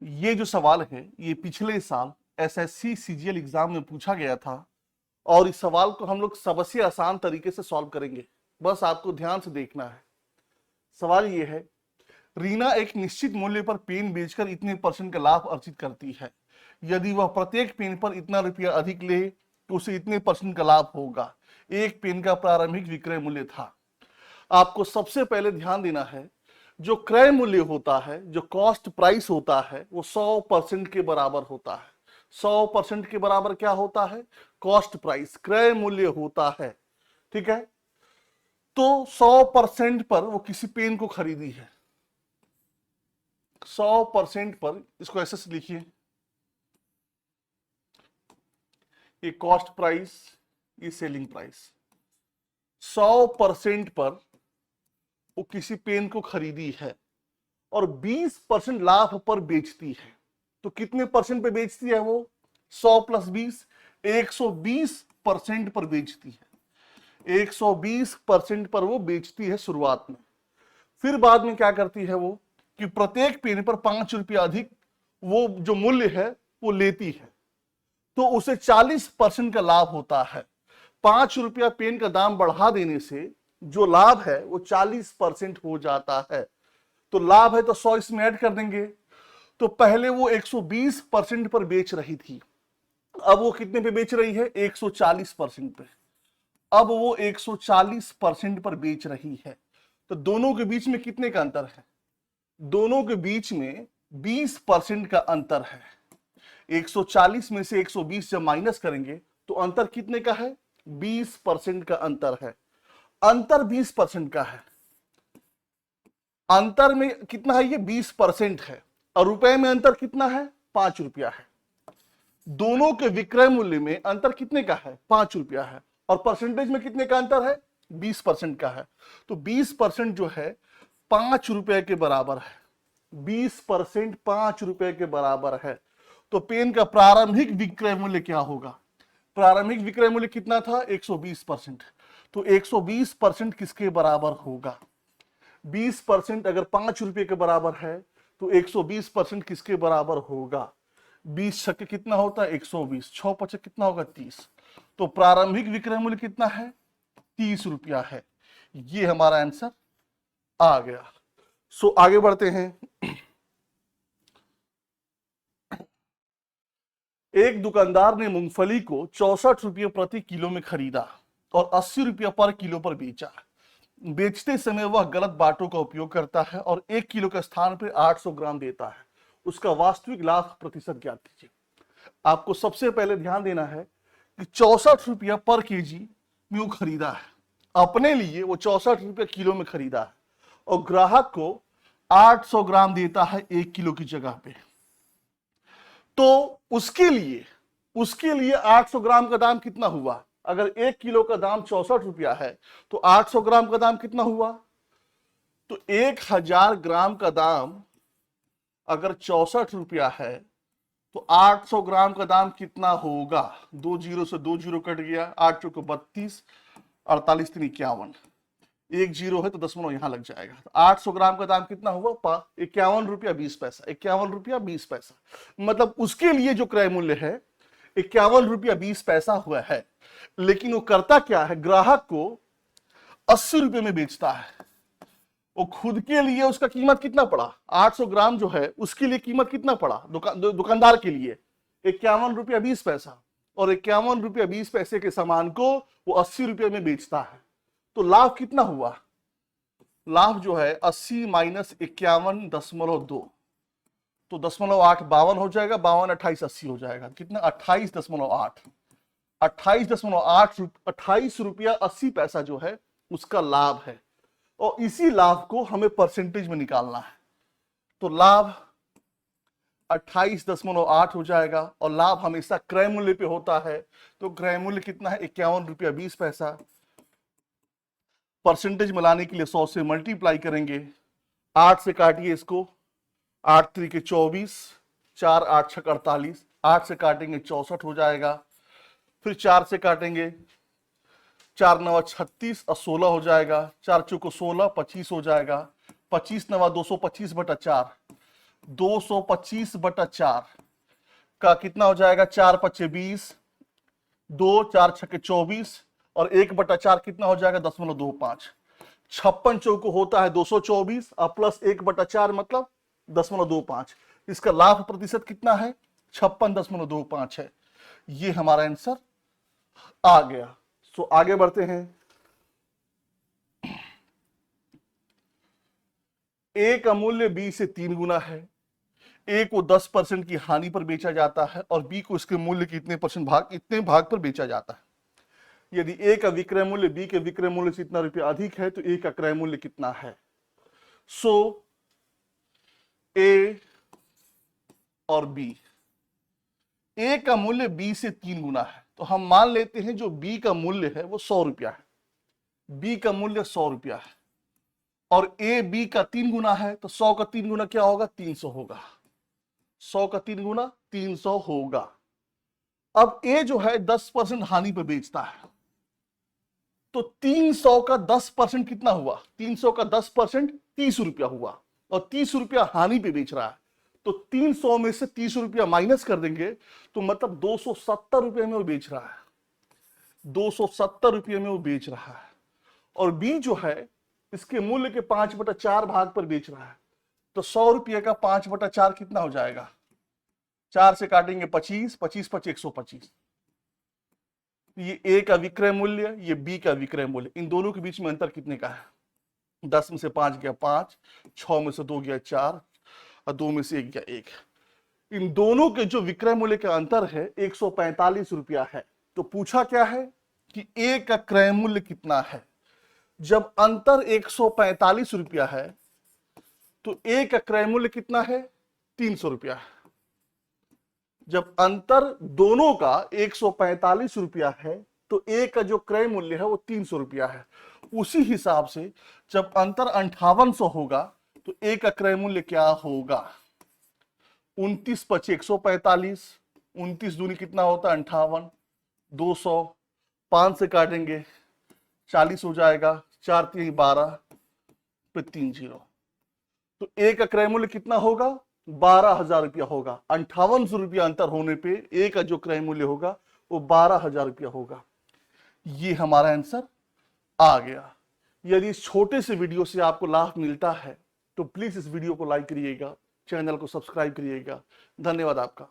ये जो सवाल है ये पिछले साल एसएससी सीजीएल एग्जाम में पूछा गया था और इस सवाल को हम लोग सबसे आसान तरीके से सॉल्व करेंगे। बस आपको ध्यान से देखना है। सवाल ये है, रीना एक निश्चित मूल्य पर पेन बेचकर इतने % का लाभ अर्जित करती है। यदि वह प्रत्येक पेन पर इतना रुपया अधिक ले तो उसे इतने % का लाभ होगा। एक पेन का प्रारंभिक विक्रय मूल्य था। आपको सबसे पहले ध्यान देना है, जो क्रय मूल्य होता है, जो कॉस्ट प्राइस होता है, वो 100% के बराबर होता है। 100% के बराबर क्या होता है? कॉस्ट प्राइस, क्रय मूल्य होता है। ठीक है, तो 100% पर वो किसी पेन को खरीदी है। 100% पर, इसको ऐसे से लिखिए, ये कॉस्ट प्राइस, ये सेलिंग प्राइस। 100% पर वो किसी पेन को खरीदी है और 20% लाभ पर बेचती है। तो कितने % पे बेचती है वो? 100 + 20, 120% पर बेचती है। 120% पर वो बेचती है शुरुआत में। फिर बाद में क्या करती है वो कि प्रत्येक पेन पर 5 रुपया अधिक वो जो मूल्य है वो लेती है, तो उसे 40% का लाभ होता है। 5 रुपया पेन का दाम बढ़ा देने से जो लाभ है वो 40% हो जाता है। तो लाभ है तो 100 इसमें ऐड कर देंगे। तो पहले वो 120% पर बेच रही थी, अब वो कितने पे बेच रही है? 140% पे। अब वो 140% पर बेच रही है। तो दोनों के बीच में कितने का अंतर है? दोनों के बीच में 20% का अंतर है। 140 में से 120 जब माइनस करेंगे तो अंतर कितने का है? 20% का अंतर है। अंतर 20% का है। अंतर में कितना है? ये 20% है। और रुपए में अंतर कितना है? 5 रुपया है। दोनों के विक्रय मूल्य में अंतर कितने का है? 5 रुपया है। और परसेंटेज में कितने का अंतर है? 20% का है। तो 20% जो है 5 रुपए के बराबर है। 20% 5 रुपए के बराबर है। तो पेन का प्रारंभिक विक्रय मूल्य क्या होगा? प्रारंभिक विक्रय मूल्य कितना था? 120%। तो 120% किसके बराबर होगा? 20% अगर 5 रुपए के बराबर है तो 120% किसके बराबर होगा? 20 छक्के कितना होता है? 120। 6 पचे कितना होगा? 30। तो प्रारंभिक विक्रय मूल्य कितना है? 30 रुपया है। ये हमारा आंसर आ गया। सो आगे बढ़ते हैं। एक दुकानदार ने मूंगफली को 64 रुपये प्रति किलो में खरीदा और 80 रुपया पर किलो पर बेचा। बेचते समय वह गलत बाटों का उपयोग करता है और 1 किलो के स्थान पर 800 ग्राम देता है। उसका वास्तविक लाभ प्रतिशत ज्ञात कीजिए। आपको सबसे पहले ध्यान देना है कि 64 रुपया पर केजी में वो खरीदा है। अपने लिए वो 64 रुपया किलो में खरीदा है और ग्राहक को 800 ग्राम देता है 1 किलो की जगह पे। तो उसके लिए 800 ग्राम का दाम कितना हुआ? अगर 1 किलो का दाम 64 रुपया है तो 800 ग्राम का दाम कितना हुआ? तो 1000 ग्राम का दाम अगर 64 रुपया है तो 800 ग्राम का दाम कितना होगा? 2 जीरो से 2 जीरो कट गया, 8 चौको 32, 48 3 51, 1 जीरो है तो दशमलव यहां लग जाएगा। तो 800 ग्राम का दाम कितना हुआ? 51 रुपया 20 पैसा। 51 रुपया 20 पैसा, मतलब उसके लिए जो क्रय मूल्य है 51 रुपया 20 पैसा हुआ है। लेकिन वो करता क्या है? ग्राहक को 80 रुपये में बेचता है। वो खुद के लिए उसका कीमत कितना पड़ा? 800 ग्राम जो है उसके लिए कीमत कितना पड़ा? दुकानदार के लिए 51 रुपया 20 पैसा, और 51 रुपया 20 पैसे के सामान को वो 80 रुपये में बेचता है। तो लाभ कितना हुआ? लाभ जो है 80 माइनस 51.2, तो 0.8 52 हो जाएगा। 52 28 80 हो जाएगा। कितना? 28.8। 28 रुपया 80 पैसा जो है उसका लाभ है और इसी लाभ को हमें परसेंटेज में निकालना है। तो लाभ 28.8 हो जाएगा और लाभ हमेशा क्रय मूल्य पे होता है। तो क्रय मूल्य कितना है? 51 रुपया 20 पैसा। परसेंटेज में लाने के लिए 100 से मल्टीप्लाई करेंगे। 8 से काटिए इसको, 8 3 24, 4 8 6 48, 8 से काटेंगे 64 हो जाएगा। फिर 4 से काटेंगे, 4 9 36 और 16 हो जाएगा। 4 चौको 16, 25 हो जाएगा। 25 9 225/4, 225/4 का कितना हो जाएगा, 4×5 = 20, 2×4=24 और 1/4 कितना हो जाएगा, 0.25। 56 चौको होता है 224 और प्लस 1/4 मतलब 0.25। इसका लाभ प्रतिशत कितना है, 56.25 है। ये हमारा आंसर आ गया। सो आगे बढ़ते हैं। ए का मूल्य बी से 3 गुना है। ए को 10% की हानि पर बेचा जाता है और बी को इसके मूल्य के इतने भाग पर बेचा जाता है। यदि ए का विक्रय मूल्य बी के विक्रय मूल्य से इतना रुपया अधिक है तो ए का क्रय मूल्य कितना है। सो ए और बी, ए का मूल्य बी से 3 गुना है तो हम मान लेते हैं जो बी का मूल्य है वो 100 रुपया है। बी का मूल्य 100 रुपया है और ए बी का 3 गुना है तो 100 का 3 गुना क्या होगा, 300 होगा। 100 का 3 गुना 300 होगा। अब ए जो है 10% हानि पे बेचता है तो 300 का 10% कितना हुआ, 300 का 10% 30 रुपया हुआ और 30 रुपया हानि पे बेच रहा है तो 300 में से 30 रुपया माइनस कर देंगे तो मतलब 270 रुपये में वो बेच रहा है। 270 रुपये में वो बेच रहा है और बी जो है इसके मूल्य के 5/4 भाग पर बेच रहा है तो 100 रुपये का 5/4 कितना हो जाएगा, 4 से काटेंगे 25, 25×5 = 125। ये ए का विक्रय मूल्य, ये बी का विक्रय मूल्य, इन दोनों के बीच में अंतर कितने का है, 10 में से 5 गया 5, 6 में से 2 गया 4 और 2 में से 1 गया 1। इन दोनों के जो विक्रय मूल्य का अंतर है 145 रुपया है। तो पूछा क्या है कि ए का क्रय मूल्य कितना है। जब अंतर 145 रुपया है तो ए का क्रय मूल्य कितना है, 300 रुपया है। जब अंतर दोनों का 145 रुपया है तो ए का जो क्रय मूल्य है वो 300 रुपया है। उसी हिसाब से जब अंतर 5800 होगा तो ए का क्रय मूल्य क्या होगा, 29×145, 29 दूनी कितना होता है 58, 200, 5 से काटेंगे 40 हो जाएगा, 4×3 = 12 पे 3 0। तो ए का क्रय मूल्य कितना होगा, 12,000 रुपया होगा। 5800 रुपया अंतर होने पे ए का जो क्रय मूल्य होगा वो 12,000 रुपया होगा। ये हमारा आंसर आ गया। यदि इस छोटे से वीडियो से आपको लाभ मिलता है तो प्लीज इस वीडियो को लाइक करिएगा, चैनल को सब्सक्राइब करिएगा। धन्यवाद आपका।